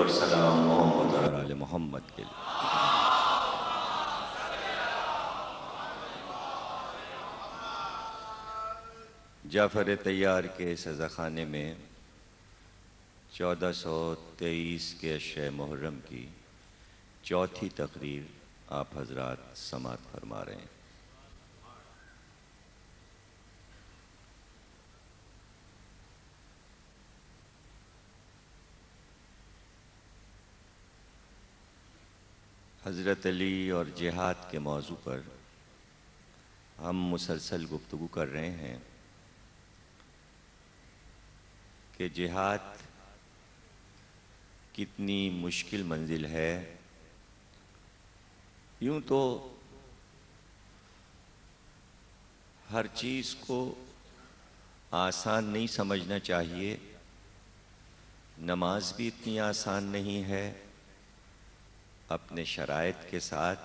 اور سلام محمد اور آل محمد کے لیے۔ جعفر طیار کے سزا خانے میں 1423 کے اشرِ محرم کی چوتھی تقریر آپ حضرات سماعت فرما رہے ہیں۔ حضرت علی اور جہاد کے موضوع پر ہم مسلسل گفتگو کر رہے ہیں کہ جہاد کتنی مشکل منزل ہے۔ یوں تو ہر چیز کو آسان نہیں سمجھنا چاہیے، نماز بھی اتنی آسان نہیں ہے اپنے شرائط کے ساتھ،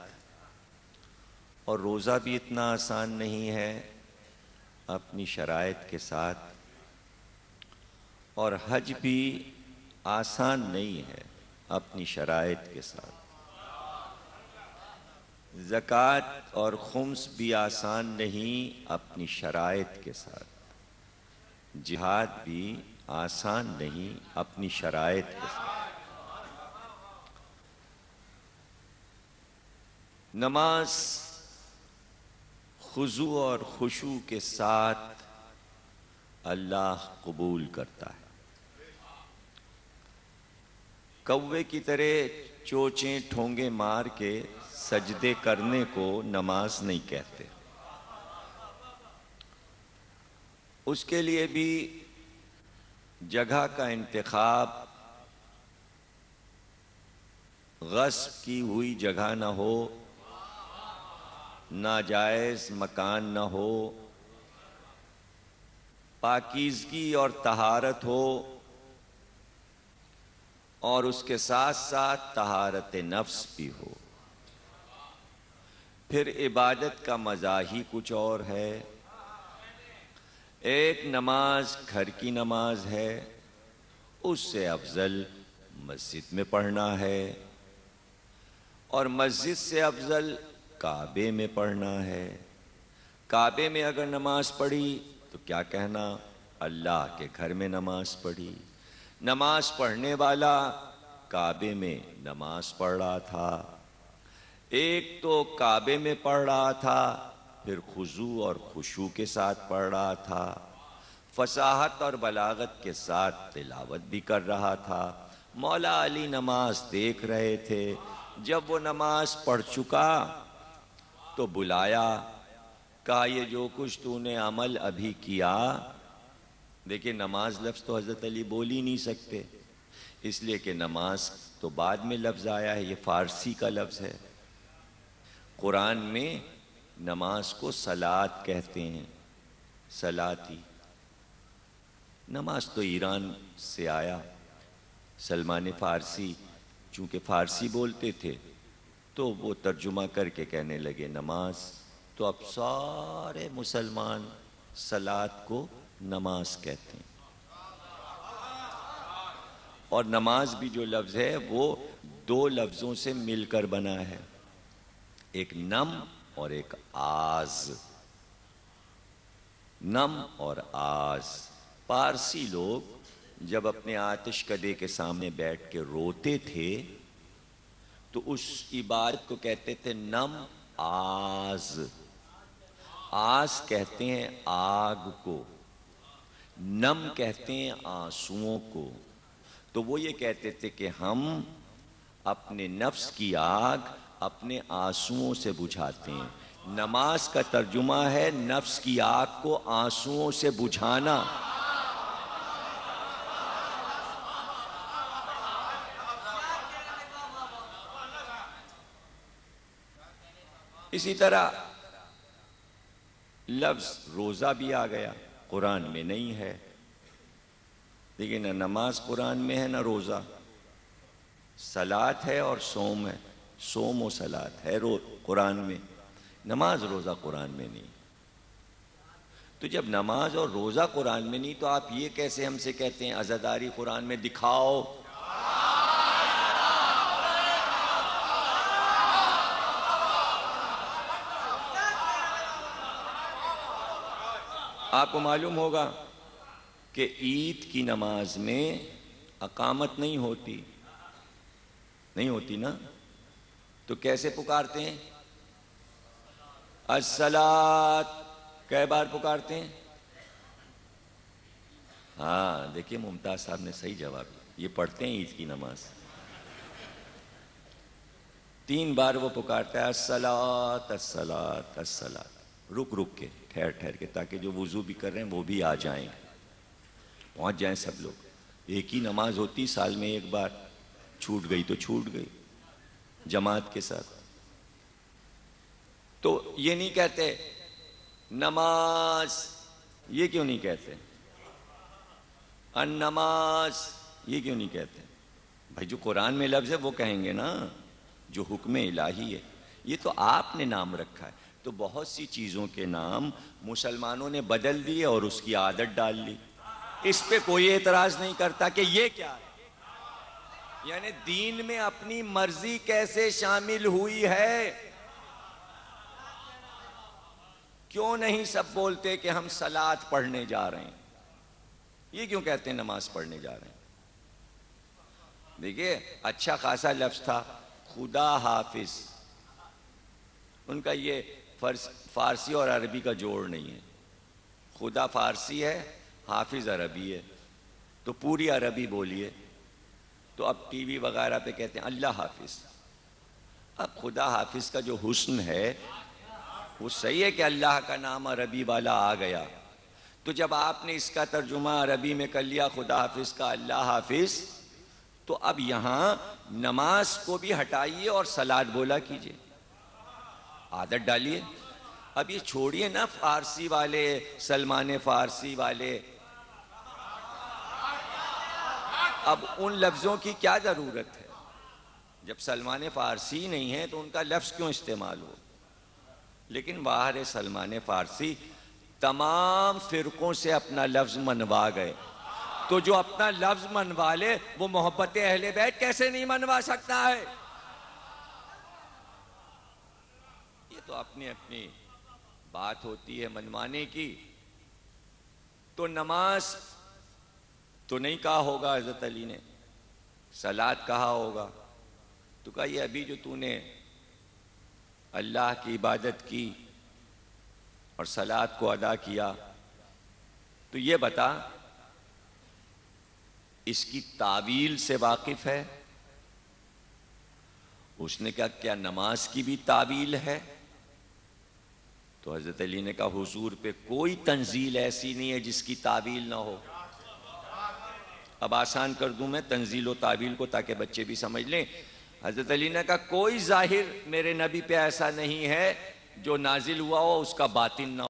اور روزہ بھی اتنا آسان نہیں ہے اپنی شرائط کے ساتھ، اور حج بھی آسان نہیں ہے اپنی شرائط کے ساتھ، زکوٰۃ اور خمس بھی آسان نہیں اپنی شرائط کے ساتھ، جہاد بھی آسان نہیں اپنی شرائط کے ساتھ۔ نماز خضوع اور خشوع کے ساتھ اللہ قبول کرتا ہے۔ کوے کی طرح چوچیں ٹھونگے مار کے سجدے کرنے کو نماز نہیں کہتے، اس کے لیے بھی جگہ کا انتخاب غصب کی ہوئی جگہ نہ ہو، ناجائز مکان نہ ہو، پاکیزگی اور طہارت ہو، اور اس کے ساتھ ساتھ طہارت نفس بھی ہو۔ پھر عبادت کا مزہ ہی کچھ اور ہے۔ ایک نماز گھر کی نماز ہے، اس سے افضل مسجد میں پڑھنا ہے، اور مسجد سے افضل کعبے میں پڑھنا ہے۔ کعبے میں اگر نماز پڑھی تو کیا کہنا، اللہ کے گھر میں نماز پڑھی۔ نماز پڑھنے والا کعبے میں نماز پڑھ رہا تھا، ایک تو کعبے میں پڑھ رہا تھا، پھر خضوع اور خشوع کے ساتھ پڑھ رہا تھا، فصاحت اور بلاغت کے ساتھ تلاوت بھی کر رہا تھا۔ مولا علی نماز دیکھ رہے تھے، جب وہ نماز پڑھ چکا تو بلایا، کہا یہ جو کچھ تو نے عمل ابھی کیا، دیکھیں نماز لفظ تو حضرت علی بول ہی نہیں سکتے، اس لیے کہ نماز تو بعد میں لفظ آیا ہے، یہ فارسی کا لفظ ہے۔ قرآن میں نماز کو صلاۃ کہتے ہیں، صلاتی۔ نماز تو ایران سے آیا، سلمان فارسی چونکہ فارسی بولتے تھے تو وہ ترجمہ کر کے کہنے لگے نماز، تو اب سارے مسلمان صلاۃ کو نماز کہتے ہیں۔ اور نماز بھی جو لفظ ہے وہ دو لفظوں سے مل کر بنا ہے، ایک نم اور ایک آز۔ نم اور آز، پارسی لوگ جب اپنے آتش کدے کے سامنے بیٹھ کے روتے تھے تو اس عبارت کو کہتے تھے نم آز۔ آز کہتے ہیں آگ کو، نم کہتے ہیں آنسوؤں کو۔ تو وہ یہ کہتے تھے کہ ہم اپنے نفس کی آگ اپنے آنسوؤں سے بجھاتے ہیں۔ نماز کا ترجمہ ہے نفس کی آگ کو آنسوؤں سے بجھانا۔ اسی طرح لفظ روزہ بھی آ گیا، قرآن میں نہیں ہے، لیکن نہ نماز قرآن میں ہے نہ روزہ، صلاۃ ہے اور صوم ہے، صوم و صلاۃ ہے قرآن میں، نماز روزہ قرآن میں نہیں۔ تو جب نماز اور روزہ قرآن میں نہیں تو آپ یہ کیسے ہم سے کہتے ہیں عزاداری قرآن میں دکھاؤ؟ آپ کو معلوم ہوگا کہ عید کی نماز میں اقامت نہیں ہوتی نا، تو کیسے پکارتے ہیں؟ الصلاۃ، کئی بار پکارتے ہیں؟ ہاں دیکھیے ممتاز صاحب نے صحیح جواب دیا، یہ پڑھتے ہیں عید کی نماز 3 بار وہ پکارتا ہے الصلاۃ الصلاۃ الصلاۃ، رک کے، ٹھہر کے، تاکہ جو وضو بھی کر رہے ہیں وہ بھی آ جائیں، پہنچ جائیں سب لوگ۔ ایک ہی نماز ہوتی سال میں ایک بار، چھوٹ گئی تو چھوٹ گئی جماعت کے ساتھ۔ تو یہ نہیں کہتے نماز، یہ کیوں نہیں کہتے؟ النماز یہ کیوں نہیں کہتے؟ بھائی جو قرآن میں لفظ ہے وہ کہیں گے نا، جو حکم الہی ہے، یہ تو آپ نے نام رکھا ہے۔ تو بہت سی چیزوں کے نام مسلمانوں نے بدل دیے اور اس کی عادت ڈال لی، اس پہ کوئی اعتراض نہیں کرتا کہ یہ کیا ہے۔ یعنی دین میں اپنی مرضی کیسے شامل ہوئی ہے؟ کیوں نہیں سب بولتے کہ ہم صلاۃ پڑھنے جا رہے ہیں؟ یہ کیوں کہتے ہیں نماز پڑھنے جا رہے ہیں؟ دیکھیے اچھا خاصا لفظ تھا خدا حافظ، ان کا یہ فارسی اور عربی کا جوڑ نہیں ہے، خدا فارسی ہے، حافظ عربی ہے، تو پوری عربی بولیے۔ تو اب ٹی وی وغیرہ پہ کہتے ہیں اللہ حافظ۔ اب خدا حافظ کا جو حسن ہے وہ صحیح ہے کہ اللہ کا نام عربی والا آ گیا، تو جب آپ نے اس کا ترجمہ عربی میں کر لیا خدا حافظ کا اللہ حافظ، تو اب یہاں نماز کو بھی ہٹائیے اور صلاۃ بولا کیجئے، عادت ڈالیے۔ اب یہ چھوڑیے نا فارسی والے، سلمان فارسی والے، اب ان لفظوں کی کیا ضرورت ہے؟ جب سلمان فارسی نہیں ہے تو ان کا لفظ کیوں استعمال ہو؟ لیکن باہر سلمان فارسی تمام فرقوں سے اپنا لفظ منوا گئے، تو جو اپنا لفظ منوا لے وہ محبت اہل بیت کیسے نہیں منوا سکتا ہے؟ یہ تو اپنی اپنی بات ہوتی ہے منوانے کی۔ تو نماز تو نہیں کہا ہوگا حضرت علی نے، صلاۃ کہا ہوگا، تو کہا یہ ابھی جو تو نے اللہ کی عبادت کی اور صلاۃ کو ادا کیا، تو یہ بتا اس کی تعویل سے واقف ہے؟ اس نے کہا کیا نماز کی بھی تعویل ہے؟ تو حضرت علی نے کہا حضور پہ کوئی تنزیل ایسی نہیں ہے جس کی تعویل نہ ہو۔ اب آسان کر دوں میں تنزیل و تعویل کو تاکہ بچے بھی سمجھ لیں۔ حضرت علی نے کہا کوئی ظاہر میرے نبی پہ ایسا نہیں ہے جو نازل ہوا ہو اس کا باطن نہ ہو۔